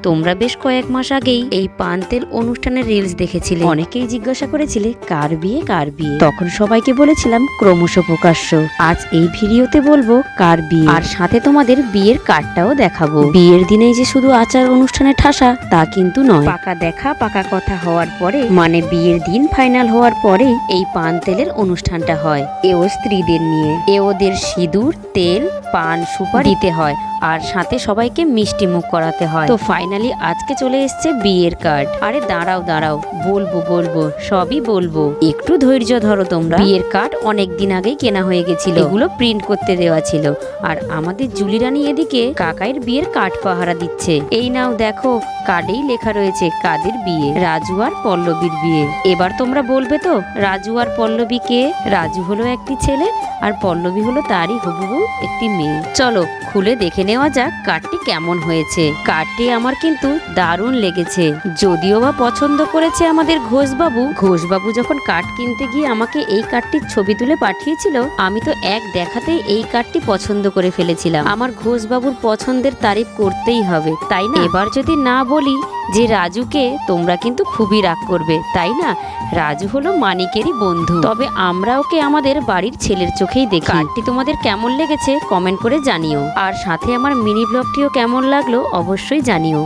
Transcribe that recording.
তোমরা বেশ কয়েক মাস আগেই এই পান তেল অনুষ্ঠানের রিলস দেখেছিলে। অনেকেই জিজ্ঞাসা করেছিলে কার বিয়ে কার বিয়ে। তখন সবাইকে বলেছিলাম ক্রমশ প্রকাশ্য। আজ এই ভিডিওতে বলবো কার বিয়ে, আর সাথে তোমাদের বিয়ের কার্ডটাও দেখাবো। বিয়ের দিনে যে শুধু আচার অনুষ্ঠানে ঠাসা তা কিন্তু নয়। পাকা দেখা পাকা কথা হওয়ার পরে, মানে বিয়ের দিন ফাইনাল হওয়ার পরে এই পান তেলের অনুষ্ঠানটা হয়। এও স্ত্রীদের নিয়ে। ওদের সিঁদুর, তেল, পান, সুপারি দিতে হয়, আর সাথে সবাইকে মিষ্টি মুখ করাতে হয়। তো ফাইনালি আজকে চলে এসছে বিয়ের কার্ড। আরে দাঁড়াও দাঁড়াও, বলবো সবই বলবো, একটু ধৈর্য ধরো তোমরা। বিয়ের কার্ড অনেক দিন আগেই কেনা হয়ে গেছিল, এগুলো প্রিন্ট করতে দেওয়া ছিল। আর আমাদের জুলি রানী এদিকে কাকাইয়ের বিয়ের কার্ড পাহারা দিচ্ছে। এই নাও দেখো, কার্ডেই লেখা রয়েছে কাদের বিয়ে, রাজু আর পল্লবীর বিয়ে। এবার তোমরা বলবে তো রাজু আর পল্লবী কে? রাজু হলো একটি ছেলে আর পল্লবী হলো তারই হবু একটি মেয়ে। চলো খুলে দেখে নেওয়া যাক কার্ডটি কেমন হয়েছে। কার্ডটি আমার কিন্তু দারুণ লেগেছে, যদিও বা পছন্দ করেছে আমাদের ঘোষবাবু। ঘোষবাবু যখন কার্ড কিনতে গিয়ে আমাকে এই কার্ডটির ছবি তুলে পাঠিয়েছিল, আমি তো এক দেখাতেই এই কার্ডটি পছন্দ করে ফেলেছিলাম। আমার ঘোষবাবুর পছন্দের তারিফ করতেই হবে, তাই না? এবার যদি না বলি যে রাজুকে, তোমরা কিন্তু খুবই রাগ করবে, তাই না? রাজু হলো মানিকেরই বন্ধু, তবে আমরা ওকে আমাদের বাড়ির ছেলের চোখেই দেখি। কার্ডটি তোমাদের কেমন লেগেছে কমেন্ট করে জানিও, আর সাথে আমার মিনি ব্লগটিও কেমন লাগলো অবশ্যই জানিও।